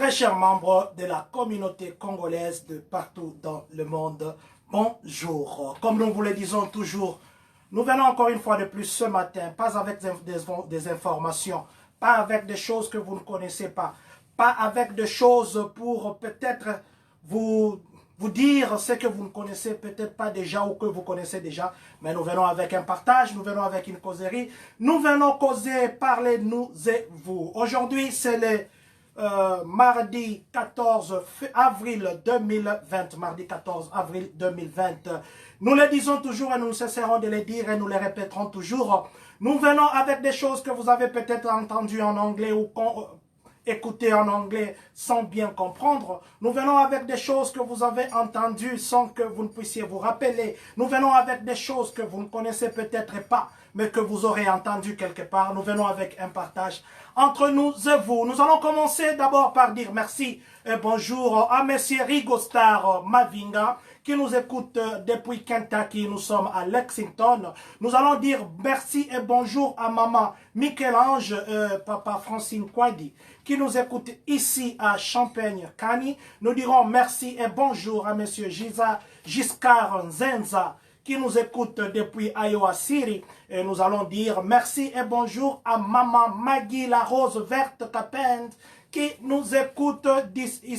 très chers membres de la communauté congolaise de partout dans le monde, bonjour. Comme nous vous le disons toujours, nous venons encore une fois de plus ce matin, pas avec des informations, pas avec des choses que vous ne connaissez pas, pas avec des choses pour peut-être vous dire ce que vous ne connaissez peut-être pas déjà ou que vous connaissez déjà, mais nous venons avec un partage, nous venons avec une causerie, nous venons causer, parler nous et vous. Aujourd'hui, c'est le mardi 14 avril 2020, mardi 14 avril 2020. Nous le disons toujours et nous ne cesserons de le dire et nous le répéterons toujours. Nous venons avec des choses que vous avez peut-être entendues en anglais ou écouter en anglais sans bien comprendre. Nous venons avec des choses que vous avez entendues sans que vous ne puissiez vous rappeler. Nous venons avec des choses que vous ne connaissez peut-être pas, mais que vous aurez entendues quelque part. Nous venons avec un partage entre nous et vous. Nous allons commencer d'abord par dire merci et bonjour à Monsieur Rigostar Mavinga, qui nous écoute depuis Kentucky. Nous sommes à Lexington. Nous allons dire merci et bonjour à Maman Michel-Ange, Papa Francine Kwadi, qui nous écoute ici à Champagne-Cani. Nous dirons merci et bonjour à Monsieur Giscard Nzenza, qui nous écoute depuis Iowa City. Et nous allons dire merci et bonjour à Maman Maggie la Rose Verte Capend, qui nous écoute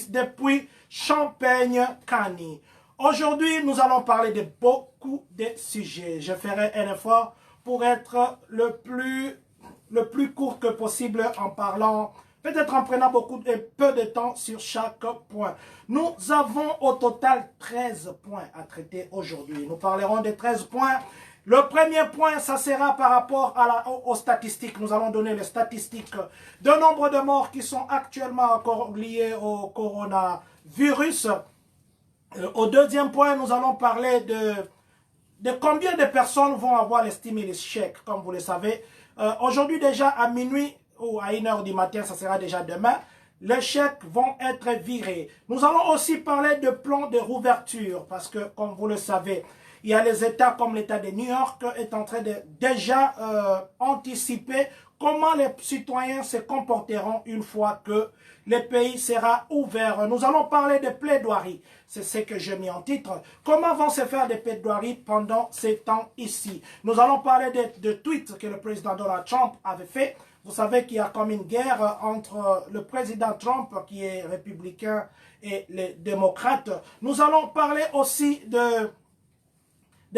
depuis Champagne-Cani. Aujourd'hui, nous allons parler de beaucoup de sujets. Je ferai un effort pour être le plus court que possible en parlant, peut-être en prenant peu de temps sur chaque point. Nous avons au total 13 points à traiter aujourd'hui. Nous parlerons des 13 points. Le premier point, ça sera par rapport aux statistiques. Nous allons donner les statistiques de nombre de morts qui sont actuellement encore liés au coronavirus. Au deuxième point, nous allons parler de combien de personnes vont avoir les stimulus chèques, comme vous le savez. Aujourd'hui déjà à minuit ou à 1h du matin, ça sera déjà demain, les chèques vont être virés. Nous allons aussi parler de plan de rouverture, parce que comme vous le savez, il y a les États comme l'État de New York est en train de déjà anticiper comment les citoyens se comporteront une fois que le pays sera ouvert. Nous allons parler de plaidoiries. C'est ce que j'ai mis en titre. Comment vont se faire des plaidoiries pendant ces temps ici? Nous allons parler de tweets que le président Donald Trump avait fait. Vous savez qu'il y a comme une guerre entre le président Trump, qui est républicain, et les démocrates. Nous allons parler aussi de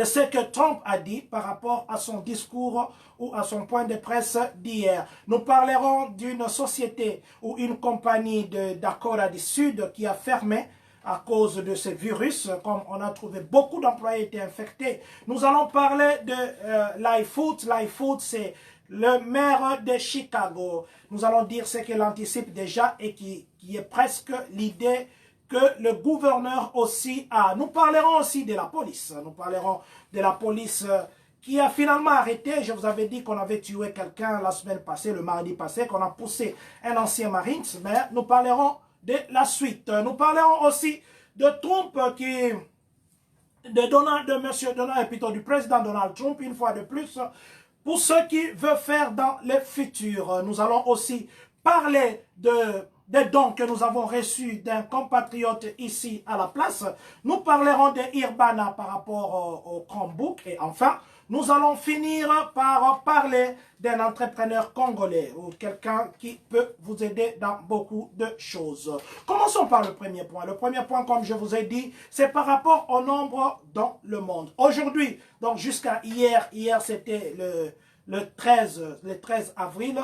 ce que Trump a dit par rapport à son discours ou à son point de presse d'hier. Nous parlerons d'une société ou une compagnie de Dakota du Sud qui a fermé à cause de ce virus, comme on a trouvé beaucoup d'employés étaient infectés. Nous allons parler de Lightfoot. Lightfoot, c'est le maire de Chicago. Nous allons dire ce qu'il anticipe déjà et qui est presque l'idée que le gouverneur aussi a. Nous parlerons aussi de la police. Nous parlerons de la police qui a finalement arrêté. Je vous avais dit qu'on avait tué quelqu'un la semaine passée, le mardi passé, qu'on a poussé un ancien Marines, mais nous parlerons de la suite. Nous parlerons aussi de Trump Monsieur Donald, et plutôt du président Donald Trump, une fois de plus, pour ce qu'il veut faire dans le futur. Nous allons aussi parler des dons que nous avons reçus d'un compatriote ici à la place. Nous parlerons de Irbana par rapport au Chromebook. Et enfin, nous allons finir par parler d'un entrepreneur congolais ou quelqu'un qui peut vous aider dans beaucoup de choses. Commençons par le premier point. Le premier point, comme je vous ai dit, c'est par rapport au nombre dans le monde. Aujourd'hui, donc jusqu'à hier c'était le 13 avril,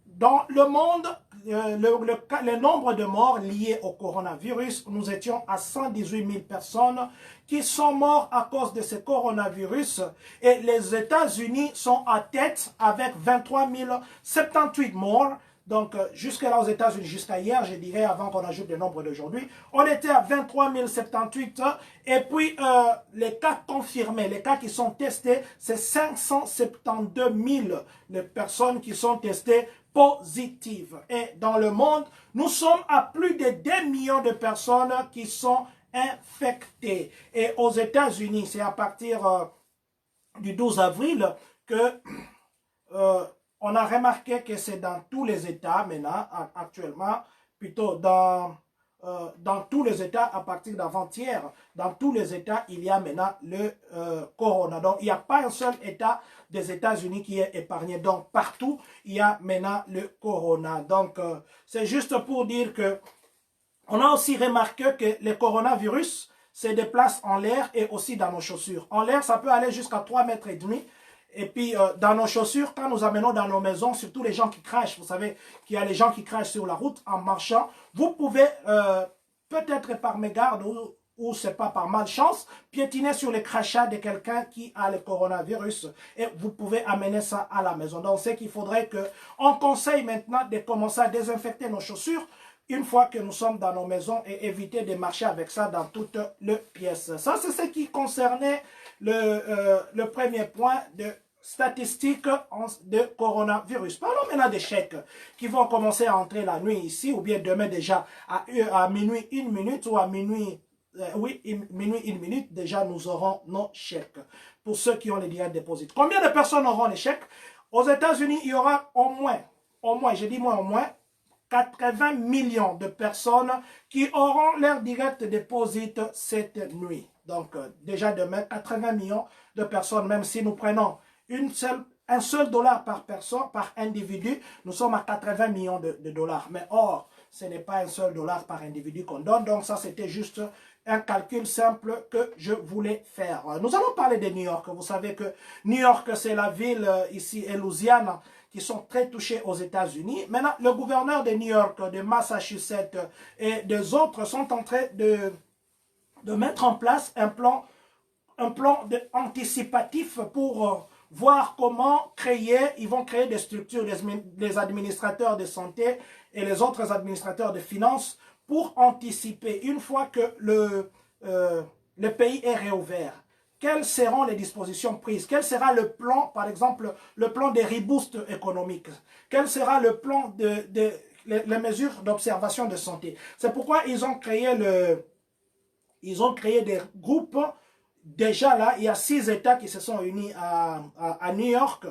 dans le monde, le nombre de morts liés au coronavirus, nous étions à 118 000 personnes qui sont mortes à cause de ce coronavirus. Et les États-Unis sont à tête avec 23 078 morts. Donc, jusque-là aux États-Unis, jusqu'à hier, je dirais, avant qu'on ajoute le nombre d'aujourd'hui, on était à 23 078. Et puis, les cas confirmés, les cas qui sont testés, c'est 572 000 les personnes qui sont testées positives. Et dans le monde, nous sommes à plus de 2 millions de personnes qui sont infectées. Et aux États-Unis, c'est à partir du 12 avril que on a remarqué que c'est dans tous les États maintenant, actuellement, plutôt dans tous les États, à partir d'avant-hier, dans tous les États, il y a maintenant le corona. Donc, il n'y a pas un seul État des États-Unis qui est épargné. Donc, partout, il y a maintenant le corona. Donc, c'est juste pour dire que on a aussi remarqué que le coronavirus se déplace en l'air et aussi dans nos chaussures. En l'air, ça peut aller jusqu'à 3,5 mètres. Et puis, dans nos chaussures, quand nous amenons dans nos maisons, surtout les gens qui crachent, vous savez qu'il y a les gens qui crachent sur la route en marchant, vous pouvez, peut-être par mégarde ou c'est pas par malchance, piétiner sur les crachats de quelqu'un qui a le coronavirus et vous pouvez amener ça à la maison. Donc, c'est qu'il faudrait on conseille maintenant de commencer à désinfecter nos chaussures une fois que nous sommes dans nos maisons et éviter de marcher avec ça dans toutes les pièces. Ça, c'est ce qui concernait le premier point de statistiques de coronavirus. Parlons maintenant des chèques qui vont commencer à entrer la nuit ici, ou bien demain déjà à minuit 1 minute ou à minuit, minuit 1 minute, déjà nous aurons nos chèques pour ceux qui ont les direct deposit. Combien de personnes auront les chèques? Aux États-Unis, il y aura au moins, je dis moi au moins, 80 millions de personnes qui auront leur direct deposit cette nuit. Donc, déjà demain, 80 millions de personnes, même si nous prenons un seul dollar par personne, par individu, nous sommes à 80 millions de dollars. Mais or, ce n'est pas un seul dollar par individu qu'on donne. Donc, ça, c'était juste un calcul simple que je voulais faire. Nous allons parler de New York. Vous savez que New York, c'est la ville ici, et Louisiane, qui sont très touchés aux États-Unis. Maintenant, le gouverneur de New York, de Massachusetts et des autres sont en train de mettre en place un plan anticipatif pour voir comment ils vont créer des structures, les administrateurs de santé et les autres administrateurs de finances pour anticiper, une fois que le pays est réouvert, quelles seront les dispositions prises? Quel sera le plan, par exemple, le plan des reboosts économiques? Quel sera le plan les mesures d'observation de santé? C'est pourquoi ils ont créé des groupes. Déjà là, il y a 6 États qui se sont unis à New York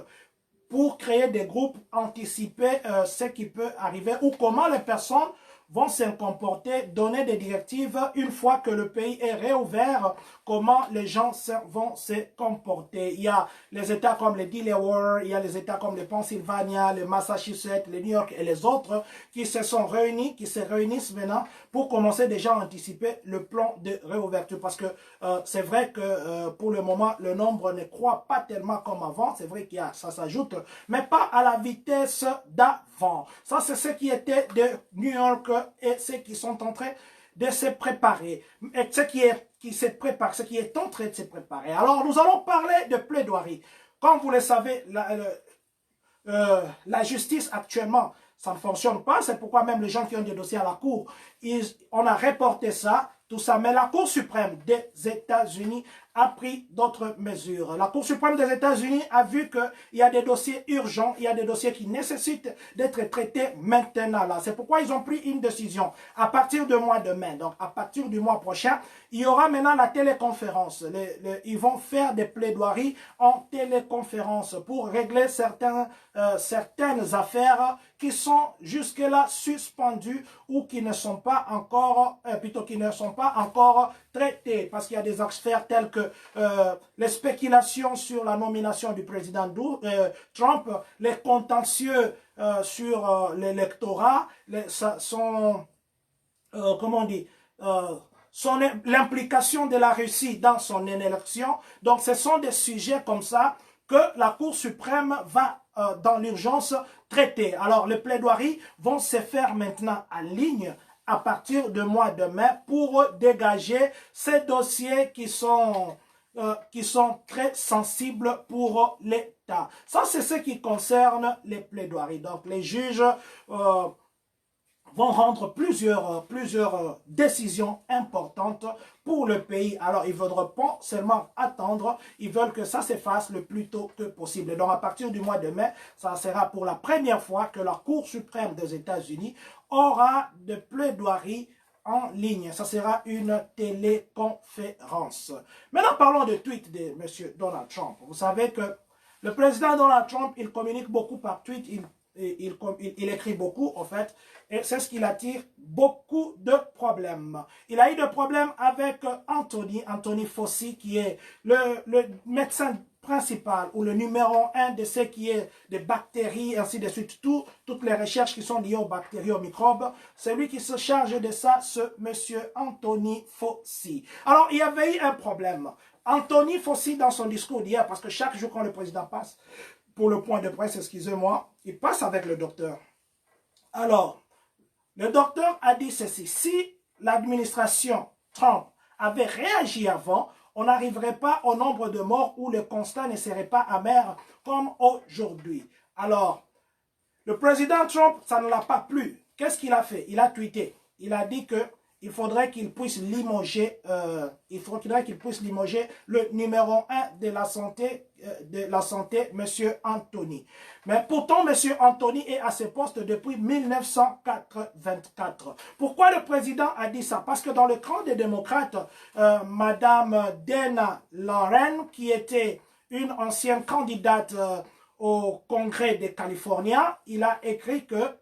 pour créer des groupes, anticiper ce qui peut arriver ou comment les personnes vont se comporter, donner des directives une fois que le pays est réouvert, comment les gens vont se comporter. Il y a les États comme le Delaware, il y a les États comme le Pennsylvania, le Massachusetts, le New York et les autres qui se réunissent maintenant pour commencer déjà à anticiper le plan de réouverture. Parce que c'est vrai que pour le moment, le nombre ne croît pas tellement comme avant. C'est vrai qu'il y a, ça s'ajoute, mais pas à la vitesse d'avant. Ça, c'est ce qui était de New York et ceux qui sont en train de se préparer. Et ce qui est en train de se préparer. Alors, nous allons parler de plaidoirie. Comme vous le savez, la justice actuellement, ça ne fonctionne pas. C'est pourquoi même les gens qui ont des dossiers à la Cour, on a reporté ça, tout ça. Mais la Cour suprême des États-Unis a pris d'autres mesures. La Cour suprême des États-Unis a vu qu'il y a des dossiers urgents, il y a des dossiers qui nécessitent d'être traités maintenant. C'est pourquoi ils ont pris une décision. À partir du mois de mai, donc à partir du mois prochain, il y aura maintenant la téléconférence. Ils vont faire des plaidoiries en téléconférence pour régler certaines affaires qui sont jusque-là suspendues ou qui ne sont pas encore, traitées. Parce qu'il y a des affaires telles que les spéculations sur la nomination du président Trump, les contentieux sur l'électorat, comment on dit, l'implication de la Russie dans son élection. Donc ce sont des sujets comme ça que la Cour suprême va dans l'urgence traiter. Alors les plaidoiries vont se faire maintenant en ligne à partir du mois de mai pour dégager ces dossiers qui sont très sensibles pour l'État. Ça, c'est ce qui concerne les plaidoiries. Donc, les juges vont rendre plusieurs décisions importantes pour le pays. Alors, ils ne veulent pas seulement attendre, ils veulent que ça se fasse le plus tôt que possible. Donc, à partir du mois de mai, ça sera pour la première fois que la Cour suprême des États-Unis aura de plaidoiries en ligne. Ça sera une téléconférence. Maintenant, parlons de tweet de M. Donald Trump. Vous savez que le président Donald Trump, il communique beaucoup par tweet. il écrit beaucoup, en fait, et c'est ce qui attire beaucoup de problèmes. Il a eu des problèmes avec Anthony Fauci, qui est le médecin principal ou le numéro 1 de ce qui est des bactéries, ainsi de suite, toutes les recherches qui sont liées aux bactéries, aux microbes, c'est lui qui se charge de ça, ce monsieur Anthony Fauci. Alors, il y avait eu un problème. Anthony Fauci, dans son discours d'hier, parce que chaque jour quand le président passe, pour le point de presse, excusez-moi, il passe avec le docteur. Alors, le docteur a dit ceci, si l'administration Trump avait réagi avant, on n'arriverait pas au nombre de morts où le constat ne serait pas amer comme aujourd'hui. Alors, le président Trump, ça ne l'a pas plu. Qu'est-ce qu'il a fait? Il a tweeté. Il a dit que il faudrait qu'il puisse limoger, le numéro 1 de la santé, M. Anthony. Mais pourtant, M. Anthony est à ce poste depuis 1924. Pourquoi le président a dit ça? Parce que dans le camp des démocrates, Madame Dana Loren, qui était une ancienne candidate au Congrès des Californiens, il a écrit que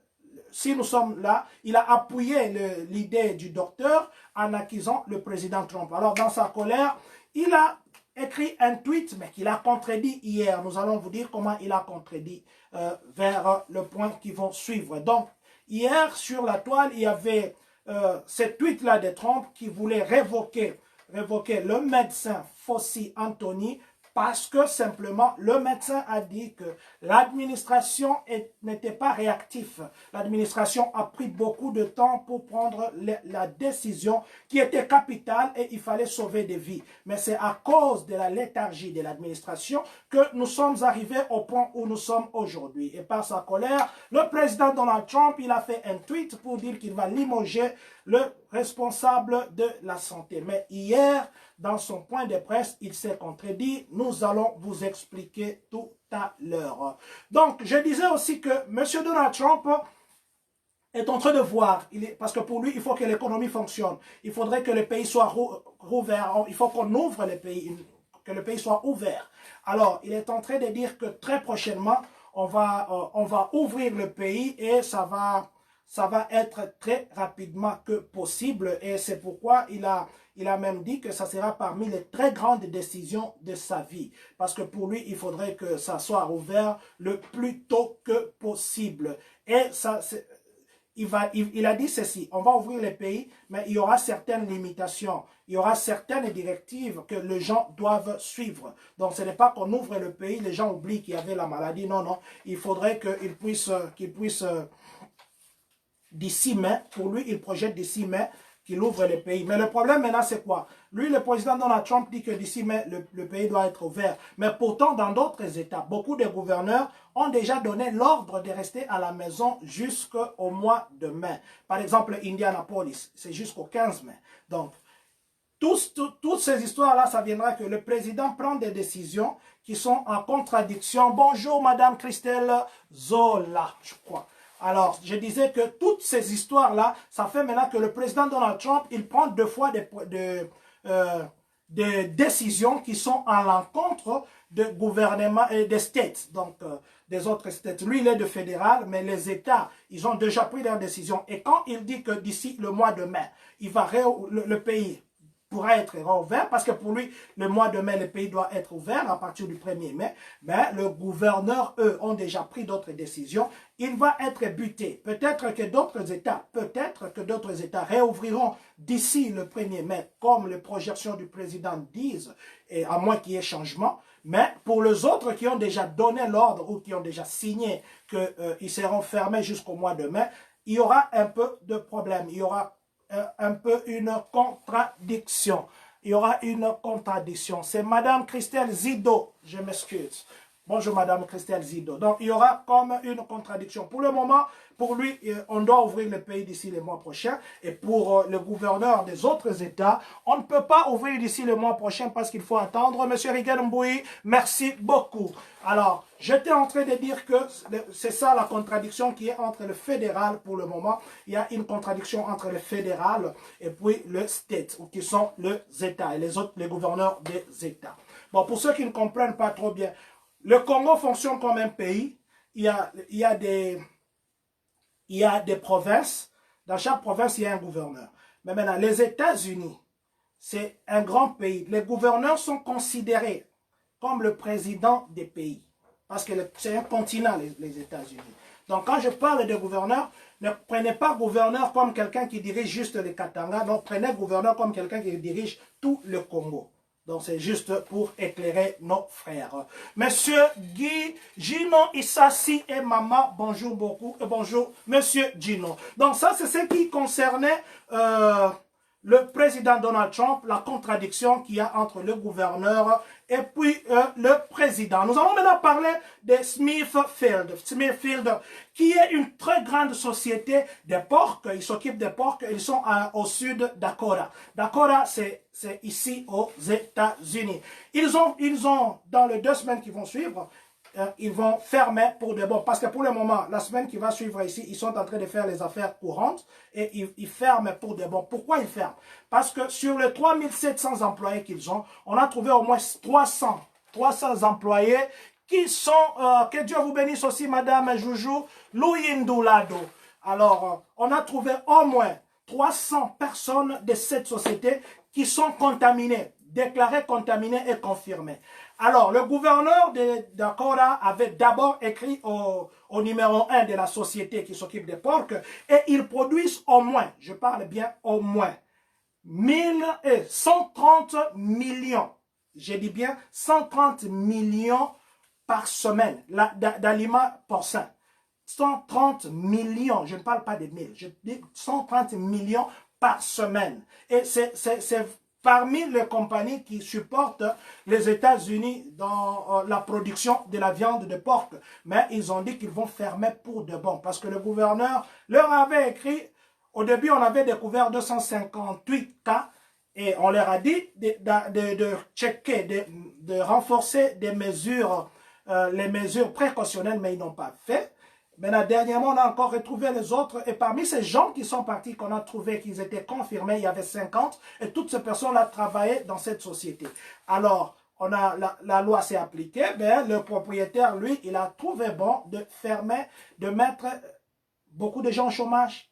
si nous sommes là, il a appuyé l'idée du docteur en accusant le président Trump. Alors, dans sa colère, il a écrit un tweet, mais qu'il a contredit hier. Nous allons vous dire comment il a contredit vers le point qui vont suivre. Donc, hier, sur la toile, il y avait ce tweet-là de Trump qui voulait révoquer le médecin Fauci Anthony parce que simplement le médecin a dit que l'administration n'était pas réactive. L'administration a pris beaucoup de temps pour prendre la décision qui était capitale et il fallait sauver des vies. Mais c'est à cause de la léthargie de l'administration que nous sommes arrivés au point où nous sommes aujourd'hui. Et par sa colère, le président Donald Trump, il a fait un tweet pour dire qu'il va limoger le responsable de la santé. Mais hier, dans son point de presse, il s'est contredit. Nous allons vous expliquer tout à l'heure. Donc, je disais aussi que M. Donald Trump est en train de voir, parce que pour lui, il faut que l'économie fonctionne. Il faudrait que le pays soit rouvert. Il faut qu'on ouvre le pays, que le pays soit ouvert. Alors, il est en train de dire que très prochainement, on va ouvrir le pays et ça va être très rapidement que possible. Et c'est pourquoi il a même dit que ça sera parmi les très grandes décisions de sa vie. Parce que pour lui, il faudrait que ça soit ouvert le plus tôt que possible. Et ça, il a dit ceci, on va ouvrir les pays, mais il y aura certaines limitations. Il y aura certaines directives que les gens doivent suivre. Donc, ce n'est pas qu'on ouvre le pays, les gens oublient qu'il y avait la maladie. Non, non. Il faudrait qu'ils puissent d'ici mai, pour lui, il projette d'ici mai qu'il ouvre le pays. Mais le problème maintenant, c'est quoi? Lui, le président Donald Trump dit que d'ici mai, le pays doit être ouvert. Mais pourtant, dans d'autres États, beaucoup de gouverneurs ont déjà donné l'ordre de rester à la maison jusqu'au mois de mai. Par exemple, Indianapolis, c'est jusqu'au 15 mai. Donc, toutes ces histoires-là, ça viendra que le président prend des décisions qui sont en contradiction. Bonjour, Madame Christelle Zola, je crois. Alors, je disais que toutes ces histoires-là, ça fait maintenant que le président Donald Trump, il prend deux fois des décisions qui sont à l'encontre de gouvernement et des States, donc des autres States. Lui, il est de fédéral, mais les États, ils ont déjà pris leurs décisions. Et quand il dit que d'ici le mois de mai, le pays pourra être ouvert, parce que pour lui, le mois de mai, le pays doit être ouvert à partir du 1er mai, mais le gouverneur, eux, ont déjà pris d'autres décisions. Il va être buté. Peut-être que d'autres États réouvriront d'ici le 1er mai, comme les projections du président disent, et à moins qu'il y ait changement. Mais pour les autres qui ont déjà donné l'ordre ou qui ont déjà signé qu'ils seront fermés jusqu'au mois de mai, il y aura un peu de problème. Il y aura un peu une contradiction. Il y aura une contradiction. C'est Madame Christelle Zido. Je m'excuse. Bonjour Madame Christelle Zido. Donc il y aura comme une contradiction. Pour le moment, pour lui, on doit ouvrir le pays d'ici le mois prochain. Et pour le gouverneur des autres États, on ne peut pas ouvrir d'ici le mois prochain parce qu'il faut attendre. Monsieur Rigel Mbouyi, merci beaucoup. Alors, j'étais en train de dire que c'est ça la contradiction qui est entre le fédéral pour le moment. Il y a une contradiction entre le fédéral et puis le state, qui sont les États et les autres, les gouverneurs des États. Bon, pour ceux qui ne comprennent pas trop bien, le Congo fonctionne comme un pays. il y a des provinces. Dans chaque province, il y a un gouverneur. Mais maintenant, les États-Unis, c'est un grand pays. Les gouverneurs sont considérés comme le président des pays. Parce que c'est un continent, les États-Unis. Donc, quand je parle de gouverneur, ne prenez pas gouverneur comme quelqu'un qui dirige juste les Katanga. Non, prenez gouverneur comme quelqu'un qui dirige tout le Congo. Donc, c'est juste pour éclairer nos frères. Monsieur Guy, Gino, Issassi et Maman, bonjour beaucoup. Et bonjour, Monsieur Gino. Donc, ça, c'est ce qui concernait le président Donald Trump, la contradiction qu'il y a entre le gouverneur et puis le président. Nous allons maintenant parler de Smithfield. Smithfield, qui est une très grande société de porcs. Ils s'occupent des porcs. Ils sont au sud Dakota. Dakota, c'est ici aux États-Unis. Ils ont, dans les 2 semaines qui vont suivre, ils vont fermer pour de bon. Parce que pour le moment, la semaine qui va suivre ici, ils sont en train de faire les affaires courantes et ils ferment pour de bon. Pourquoi ils ferment? Parce que sur les 3700 employés qu'ils ont, on a trouvé au moins 300 employés qui sont, que Dieu vous bénisse aussi, Madame Joujou, Louyindoulado. Alors, on a trouvé au moins 300 personnes de cette société qui sont contaminées, déclarées contaminées et confirmées. Alors, le gouverneur de Dakota avait d'abord écrit au numéro 1 de la société qui s'occupe des porcs et ils produisent au moins, je parle bien au moins, 130 millions, je dis bien 130 millions par semaine d'aliments porcins. 130 millions, je ne parle pas de 1000, je dis 130 millions par semaine. Et c'est parmi les compagnies qui supportent les États-Unis dans la production de la viande de porc. Mais ils ont dit qu'ils vont fermer pour de bon. Parce que le gouverneur leur avait écrit, au début on avait découvert 258 cas, et on leur a dit de checker, de renforcer des mesures, les mesures précautionnelles, mais ils n'ont pas fait. Maintenant, dernièrement, on a encore retrouvé les autres. Et parmi ces gens qui sont partis, qu'on a trouvé qu'ils étaient confirmés, il y avait 50. Et toutes ces personnes-là travaillaient dans cette société. Alors, la loi s'est appliquée. Mais le propriétaire, lui, il a trouvé bon de fermer, de mettre beaucoup de gens au chômage.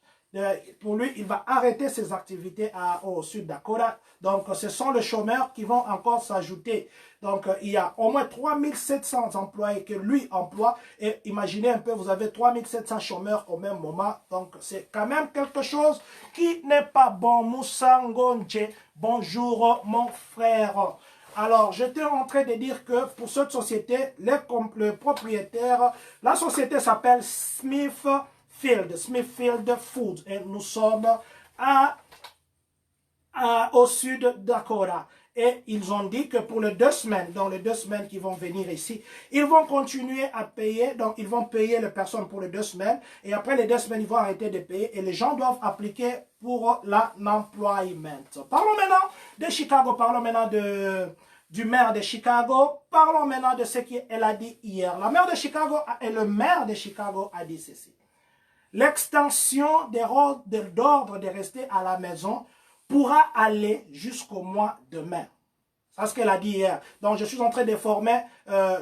Pour lui, il va arrêter ses activités au sud Dakota. Donc, ce sont les chômeurs qui vont encore s'ajouter. Donc, il y a au moins 3700 employés que lui emploie. Et imaginez un peu, vous avez 3700 chômeurs au même moment. Donc, c'est quand même quelque chose qui n'est pas bon. Moussa Ngonje, bonjour mon frère. Alors, j'étais en train de dire que pour cette société, le propriétaire, la société s'appelle Smithfield Foods. Et nous sommes au sud Dakota. Et ils ont dit que pour les 2 semaines, dans les 2 semaines qui vont venir ici, ils vont continuer à payer. Donc, ils vont payer les personnes pour les 2 semaines. Et après les 2 semaines, ils vont arrêter de payer. Et les gens doivent appliquer pour l'employment. Parlons maintenant de Chicago. Parlons maintenant du maire de Chicago. Parlons maintenant de ce qu'elle a dit hier. La maire de Chicago et le maire de Chicago a dit ceci. L'extension d'ordre de rester à la maison pourra aller jusqu'au mois de mai. C'est ce qu'elle a dit hier. Donc, je suis en train de former,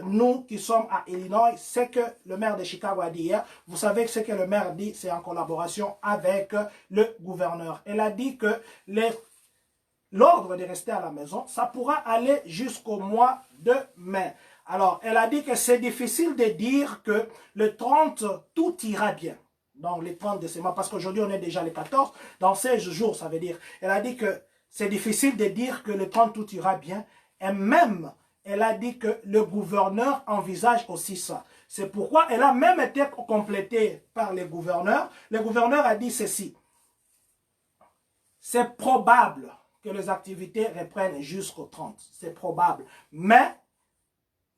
nous qui sommes à Illinois, c'est que le maire de Chicago a dit hier. Vous savez que ce que le maire dit, c'est en collaboration avec le gouverneur. Elle a dit que l'ordre de rester à la maison, ça pourra aller jusqu'au mois de mai. Alors, elle a dit que c'est difficile de dire que le 30, tout ira bien. Donc, les 30 de ce mois, parce qu'aujourd'hui, on est déjà le 14. Dans 16 jours, ça veut dire. Elle a dit que c'est difficile de dire que le 30, tout ira bien. Et même, elle a dit que le gouverneur envisage aussi ça. C'est pourquoi elle a même été complétée par le gouverneur. Le gouverneur a dit ceci. C'est probable que les activités reprennent jusqu'au 30. C'est probable. Mais,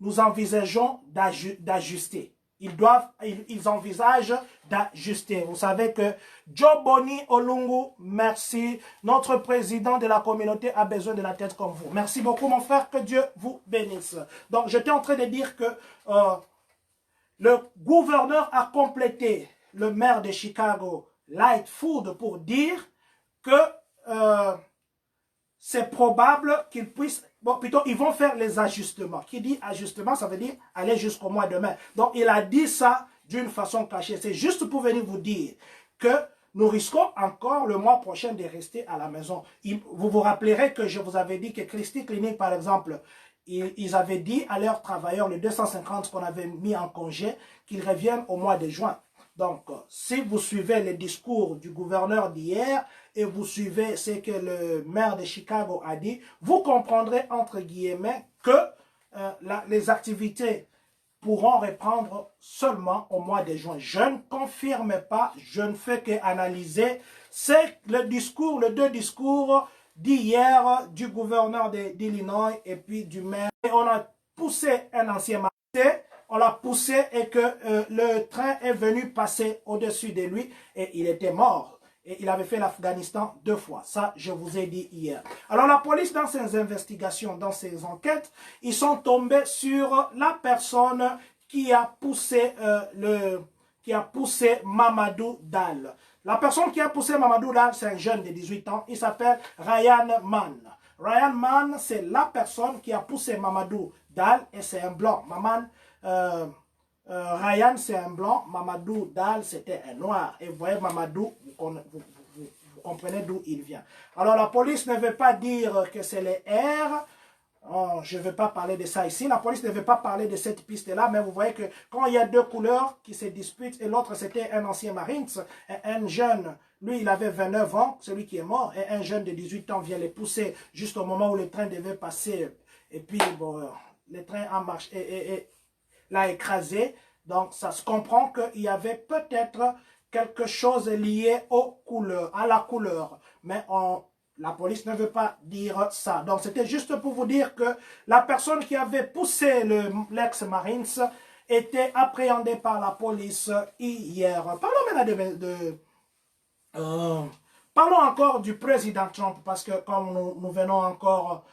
nous envisageons d'ajuster. Ils envisagent d'ajuster. Vous savez que Joe Boni Olungu, merci. Notre président de la communauté a besoin de la tête comme vous. Merci beaucoup, mon frère. Que Dieu vous bénisse. Donc, j'étais en train de dire que le gouverneur a complété le maire de Chicago, Lightfoot, pour dire que c'est probable qu'ils puissent... Bon, plutôt, ils vont faire les ajustements. Qui dit ajustement, ça veut dire aller jusqu'au mois de mai. Donc, il a dit ça d'une façon cachée. C'est juste pour venir vous dire que nous risquons encore le mois prochain de rester à la maison. Vous vous rappellerez que je vous avais dit que Christie Clinic, par exemple, ils avaient dit à leurs travailleurs, les 250 qu'on avait mis en congé, qu'ils reviennent au mois de juin. Donc, si vous suivez les discours du gouverneur d'hier et vous suivez ce que le maire de Chicago a dit, vous comprendrez, entre guillemets, que les activités pourront reprendre seulement au mois de juin. Je ne confirme pas, je ne fais qu'analyser. C'est le discours, les deux discours d'hier du gouverneur d'Illinois et puis du maire. Et on a poussé un ancien maire, on l'a poussé et que le train est venu passer au-dessus de lui et il était mort. Et il avait fait l'Afghanistan 2 fois. Ça, je vous ai dit hier. Alors la police, dans ses investigations, dans ses enquêtes, ils sont tombés sur la personne qui a poussé, Mamadou Dal. La personne qui a poussé Mamadou Dal, c'est un jeune de 18 ans. Il s'appelle Ryan Mann. Ryan Mann, c'est la personne qui a poussé Mamadou Dal et c'est un blanc. Ryan, c'est un blanc. Mamadou Dal, c'était un noir. Et vous voyez, Mamadou, vous comprenez d'où il vient. Alors, la police ne veut pas dire que c'est les R. Oh, je ne vais pas parler de ça ici. La police ne veut pas parler de cette piste-là, mais vous voyez que quand il y a deux couleurs qui se disputent, et l'autre, c'était un ancien Marines, et un jeune, lui, il avait 29 ans, celui qui est mort, et un jeune de 18 ans vient les pousser juste au moment où le train devait passer. Et puis, bon, le train en marche et l'a écrasé. Donc, ça se comprend qu'il y avait peut-être quelque chose lié aux couleurs, à la couleur. Mais la police ne veut pas dire ça. Donc, c'était juste pour vous dire que la personne qui avait poussé l'ex-Marines était appréhendée par la police hier. Parlons maintenant parlons encore du président Trump, parce que comme nous venons encore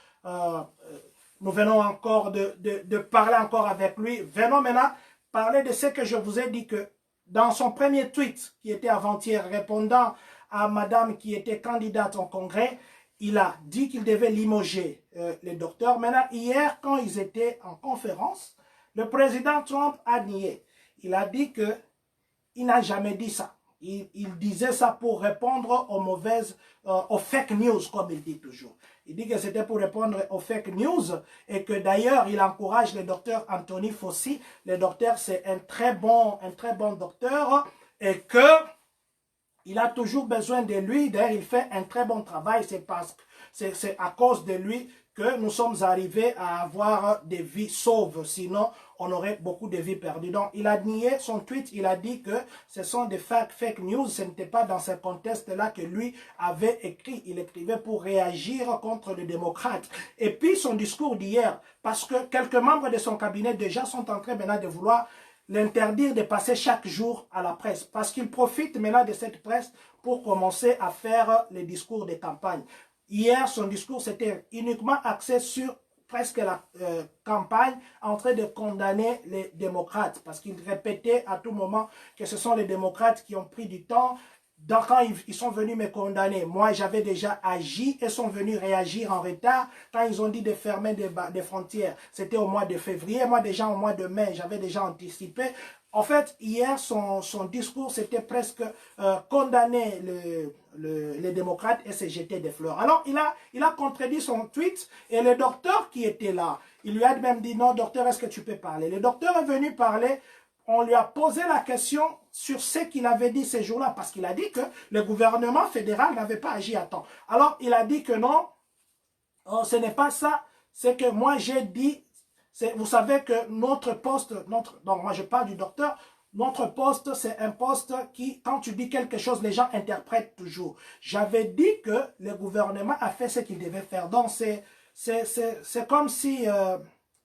de parler encore avec lui, venons maintenant parler de ce que je vous ai dit que dans son premier tweet, qui était avant-hier, répondant à madame qui était candidate au Congrès, il a dit qu'il devait limoger les docteurs. Maintenant, hier, quand ils étaient en conférence, le président Trump a nié. Il a dit qu'il n'a jamais dit ça. Il disait ça pour répondre aux fake news, comme il dit toujours. Il dit que c'était pour répondre aux fake news et que d'ailleurs, il encourage le docteur Anthony Fauci. Le docteur, c'est un très bon docteur et que il a toujours besoin de lui. D'ailleurs, il fait un très bon travail. C'est à cause de lui que nous sommes arrivés à avoir des vies sauves. Sinon, on aurait beaucoup de vies perdues. Donc, il a nié son tweet. Il a dit que ce sont des fake news. Ce n'était pas dans ce contexte-là que lui avait écrit. Il écrivait pour réagir contre les démocrates. Et puis, son discours d'hier, parce que quelques membres de son cabinet déjà sont en train maintenant de vouloir l'interdire de passer chaque jour à la presse. Parce qu'il profite maintenant de cette presse pour commencer à faire les discours de campagne. Hier, son discours, c'était uniquement axé sur presque la campagne en train de condamner les démocrates. Parce qu'il répétait à tout moment que ce sont les démocrates qui ont pris du temps. Donc, quand ils sont venus me condamner, moi, j'avais déjà agi et sont venus réagir en retard. Quand ils ont dit de fermer des frontières, c'était au mois de février. Moi, déjà au mois de mai, j'avais déjà anticipé. En fait, hier, son discours, c'était presque condamner les démocrates et se jeter des fleurs. Alors, il a contredit son tweet et le docteur qui était là, il lui a même dit, non, docteur, est-ce que tu peux parler? Le docteur est venu parler. On lui a posé la question sur ce qu'il avait dit ces jours-là, parce qu'il a dit que le gouvernement fédéral n'avait pas agi à temps. Alors, il a dit que non, ce n'est pas ça, c'est que moi j'ai dit, vous savez que notre poste, donc moi je parle du docteur, notre poste c'est un poste qui, quand tu dis quelque chose, les gens interprètent toujours. J'avais dit que le gouvernement a fait ce qu'il devait faire, donc c'est comme si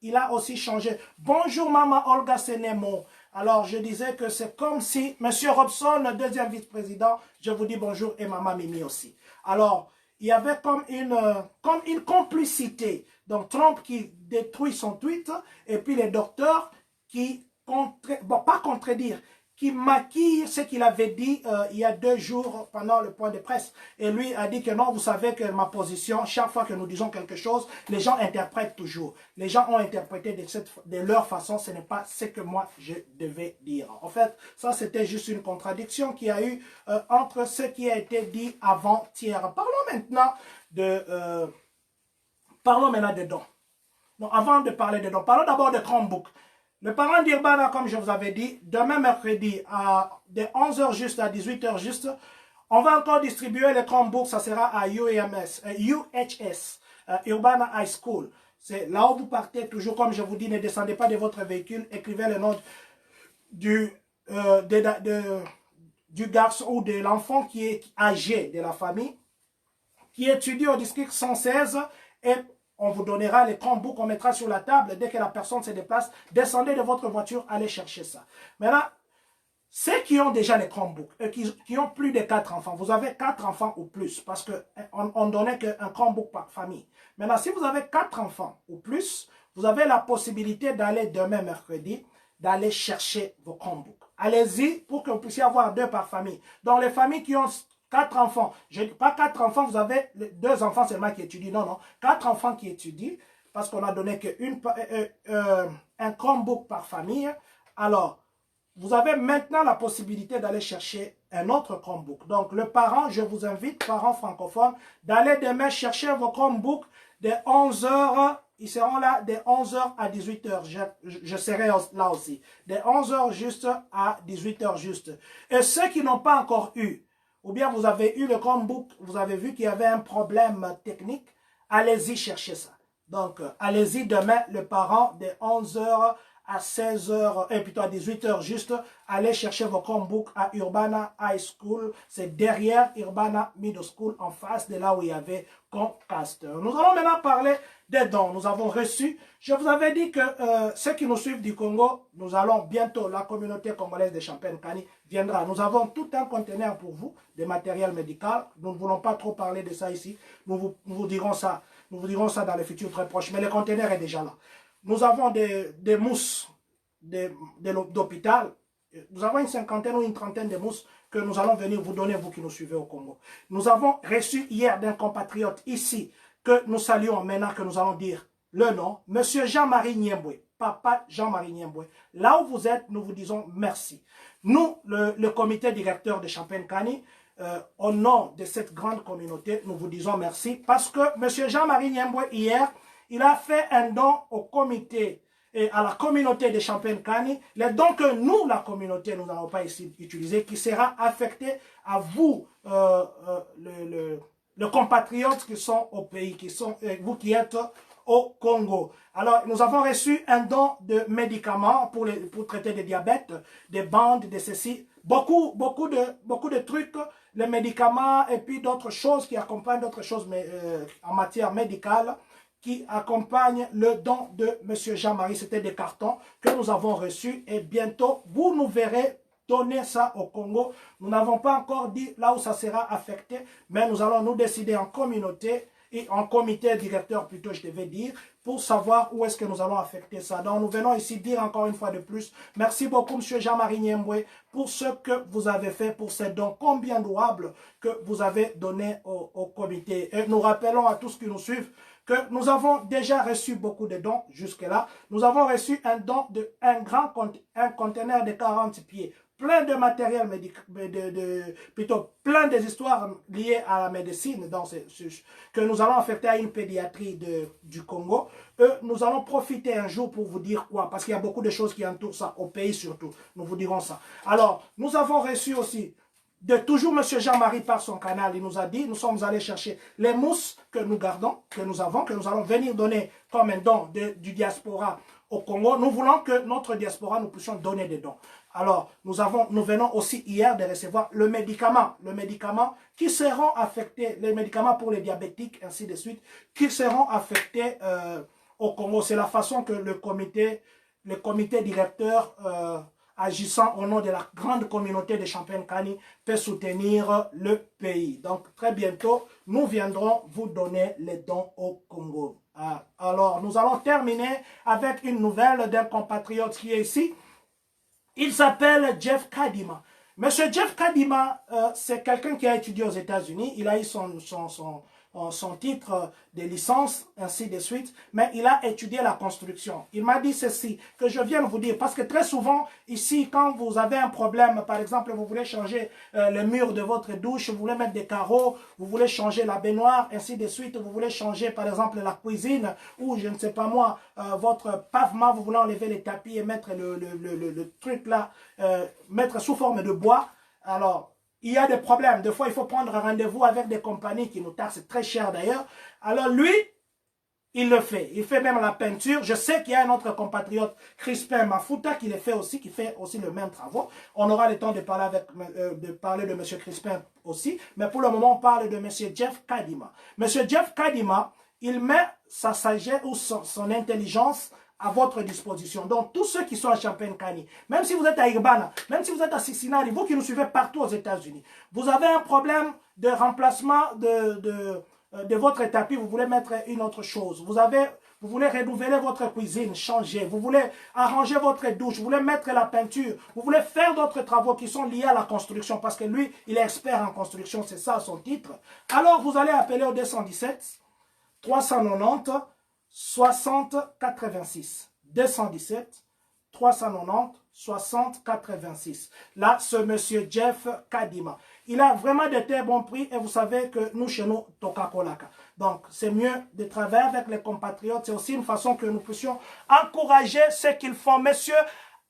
il a aussi changé. Bonjour maman Olga Senemo. Alors, je disais que c'est comme si M. Robson, le deuxième vice-président, je vous dis bonjour, et Maman Mimi aussi. Alors, il y avait comme une complicité. Donc, Trump qui détruit son tweet, et puis les docteurs qui, pas contredire, qui maquille ce qu'il avait dit il y a 2 jours pendant le point de presse. Et lui a dit que non, vous savez que ma position, chaque fois que nous disons quelque chose, les gens interprètent toujours. Les gens ont interprété de leur façon, ce n'est pas ce que moi je devais dire. En fait, ça c'était juste une contradiction qu'il y a eu entre ce qui a été dit avant-hier. Parlons maintenant de dons. Donc, avant de parler de dons, parlons d'abord de Chromebook. Le parent d'Urbana, comme je vous avais dit, demain mercredi, de 11h juste à 18h juste, on va encore distribuer les Chromebooks, ça sera à UHS, Urbana High School. C'est là où vous partez, toujours comme je vous dis, ne descendez pas de votre véhicule, écrivez le nom du garçon ou de l'enfant qui est âgé de la famille, qui étudie au district 116 et on vous donnera les Chromebooks, on mettra sur la table. Dès que la personne se déplace, descendez de votre voiture, allez chercher ça. Maintenant, ceux qui ont déjà les Chromebooks, qui ont plus de 4 enfants, vous avez 4 enfants ou plus, parce qu'on donnait qu'un Chromebook par famille. Maintenant, si vous avez 4 enfants ou plus, vous avez la possibilité d'aller demain mercredi, d'aller chercher vos Chromebooks. Allez-y pour que vous puissiez avoir 2 par famille. Dans les familles qui ont 4 enfants, je ne dis pas 4 enfants, vous avez 2 enfants seulement qui étudient, non, non, 4 enfants qui étudient, parce qu'on a donné un Chromebook par famille. Alors, vous avez maintenant la possibilité d'aller chercher un autre Chromebook. Donc, le parent, je vous invite, parents francophones, d'aller demain chercher vos Chromebooks de 11h. Ils seront là de 11h à 18h. Je serai là aussi. De 11h juste à 18h juste. Et ceux qui n'ont pas encore eu, ou bien vous avez eu le Chromebook, vous avez vu qu'il y avait un problème technique, allez-y chercher ça. Donc, allez-y demain, le parent, de 11h à 16h, et plutôt à 18h juste, allez chercher vos Chromebooks à Urbana High School. C'est derrière Urbana Middle School, en face de là où il y avait Comcast. Nous allons maintenant parler des dons. Nous avons reçu, je vous avais dit que ceux qui nous suivent du Congo, nous allons bientôt, la communauté congolaise de Champagne-Kani viendra. Nous avons tout un conteneur pour vous, de matériel médical. Nous ne voulons pas trop parler de ça ici. Nous vous dirons ça dans le futur très proche. Mais le conteneur est déjà là. Nous avons des mousses d'hôpital. Nous avons une cinquantaine ou une trentaine de mousses que nous allons venir vous donner, vous qui nous suivez au Congo. Nous avons reçu hier d'un compatriote ici, que nous saluons maintenant, que nous allons dire le nom, Monsieur Jean-Marie Niemboué, Papa Jean-Marie Niemboué. Là où vous êtes, nous vous disons merci. Nous, le comité directeur de Champagne-Kani, au nom de cette grande communauté, nous vous disons merci parce que Monsieur Jean-Marie Niemboué, hier, il a fait un don au comité et à la communauté de Champagne-Kani, les dons que nous, la communauté, nous n'allons pas ici utiliser, qui sera affecté à vous, les compatriotes qui sont au pays, vous qui êtes au Congo. Alors, nous avons reçu un don de médicaments pour traiter le diabète, des bandes, de ceci, beaucoup de trucs, les médicaments et puis d'autres choses qui accompagnent d'autres choses mais, en matière médicale, qui accompagne le don de M. Jean-Marie. C'était des cartons que nous avons reçus et bientôt, vous nous verrez donner ça au Congo. Nous n'avons pas encore dit là où ça sera affecté, mais nous allons nous décider en communauté et en comité directeur plutôt, je devais dire, pour savoir où est-ce que nous allons affecter ça. Donc, nous venons ici dire encore une fois de plus, merci beaucoup, M. Jean-Marie Niemboué, pour ce que vous avez fait, pour ces dons combien louables que vous avez donné au comité. Et nous rappelons à tous qui nous suivent que nous avons déjà reçu beaucoup de dons jusque-là. Nous avons reçu un don un conteneur de 40 pieds, plein de matériel médical, plutôt plein des histoires liées à la médecine que nous allons affecter à une pédiatrie du Congo. Nous allons profiter un jour pour vous dire quoi, parce qu'il y a beaucoup de choses qui entourent ça, au pays surtout. Nous vous dirons ça. Alors, nous avons reçu aussi de toujours M. Jean-Marie par son canal, il nous a dit, nous sommes allés chercher les mousses que nous gardons, que nous allons venir donner comme un don du diaspora au Congo. Nous voulons que notre diaspora, nous puissions donner des dons. Alors, nous venons aussi hier de recevoir le médicament qui seront affectés, les médicaments pour les diabétiques, ainsi de suite, qui seront affectés au Congo. C'est la façon que le comité directeur agissant au nom de la grande communauté de Champagne-Kani, peut soutenir le pays. Donc, très bientôt, nous viendrons vous donner les dons au Congo. Alors, nous allons terminer avec une nouvelle d'un compatriote qui est ici. Il s'appelle Jeff Kadima. Monsieur Jeff Kadima, c'est quelqu'un qui a étudié aux États-Unis. Il a eu son titre de licence, ainsi de suite. Mais il a étudié la construction. Il m'a dit ceci, que je viens de vous dire. Parce que très souvent, ici, quand vous avez un problème, par exemple, vous voulez changer le mur de votre douche, vous voulez mettre des carreaux, vous voulez changer la baignoire, ainsi de suite. Vous voulez changer, par exemple, la cuisine, ou je ne sais pas moi, votre pavement, vous voulez enlever les tapis et mettre le truc là, mettre sous forme de bois. Alors, il y a des problèmes. Des fois, il faut prendre un rendez-vous avec des compagnies qui nous taxent très cher d'ailleurs. Alors lui, il le fait. Il fait même la peinture. Je sais qu'il y a un autre compatriote, Crispin Mafuta, qui le fait aussi, qui fait aussi le même travail. On aura le temps de parler de M. Crispin aussi. Mais pour le moment, on parle de M. Jeff Kadima. M. Jeff Kadima, il met sa sagesse ou son intelligence à votre disposition. Donc, tous ceux qui sont à Champagne-Kani, même si vous êtes à Irbana, même si vous êtes à Cincinnati, vous qui nous suivez partout aux États-Unis, vous avez un problème de remplacement de votre tapis, vous voulez mettre une autre chose. Vous voulez renouveler votre cuisine, changer. Vous voulez arranger votre douche. Vous voulez mettre la peinture. Vous voulez faire d'autres travaux qui sont liés à la construction. Parce que lui, il est expert en construction. C'est ça son titre. Alors, vous allez appeler au 217 390 60 86. 217 390 60 86. Là, ce monsieur Jeff Kadima. Il a vraiment de très bons prix et vous savez que nous, chez nous, Tokakolaka. Donc, c'est mieux de travailler avec les compatriotes. C'est aussi une façon que nous puissions encourager ce qu'ils font. Monsieur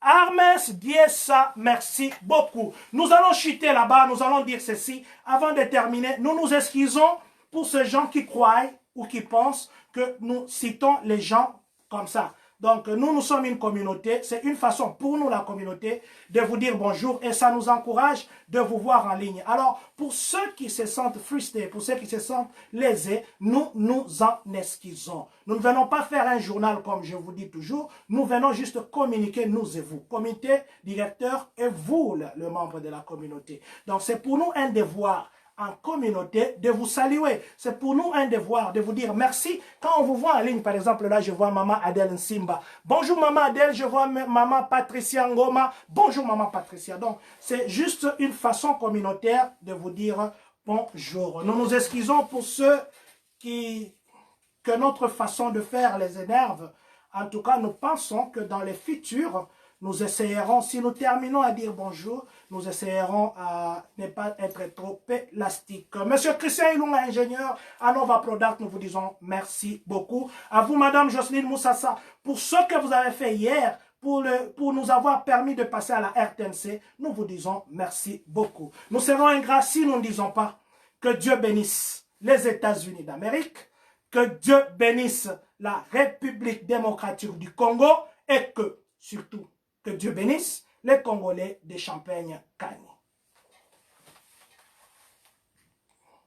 Armes Diessa, merci beaucoup. Nous allons chuter là-bas, nous allons dire ceci. Avant de terminer, nous nous excusons pour ces gens qui croient ou qui pensent que nous citons les gens comme ça. Donc, nous sommes une communauté. C'est une façon pour nous, la communauté, de vous dire bonjour et ça nous encourage de vous voir en ligne. Alors, pour ceux qui se sentent frustrés, pour ceux qui se sentent lésés, nous nous en excusons. Nous ne venons pas faire un journal comme je vous dis toujours. Nous venons juste communiquer, nous et vous. Comité, directeur et vous, le membre de la communauté. Donc, c'est pour nous un devoir en communauté de vous saluer. C'est pour nous un devoir de vous dire merci. Quand on vous voit en ligne, par exemple, là, je vois maman Adèle Nsimba. Bonjour maman Adèle, je vois maman Patricia Ngoma. Bonjour maman Patricia. Donc, c'est juste une façon communautaire de vous dire bonjour. Nous nous excusons pour ceux que notre façon de faire les énerve. En tout cas, nous pensons que dans le futur, nous essayerons, si nous terminons à dire bonjour, nous essayerons à ne pas être trop élastiques. Monsieur Christian Ilunga, ingénieur, à Nova Product, nous vous disons merci beaucoup. À vous, Madame Jocelyne Moussassa, pour ce que vous avez fait hier, pour nous avoir permis de passer à la RTNC, nous vous disons merci beaucoup. Nous serons ingrats si nous ne disons pas que Dieu bénisse les États-Unis d'Amérique, que Dieu bénisse la République démocratique du Congo et que, surtout, que Dieu bénisse les Congolais de Champagne-Kani.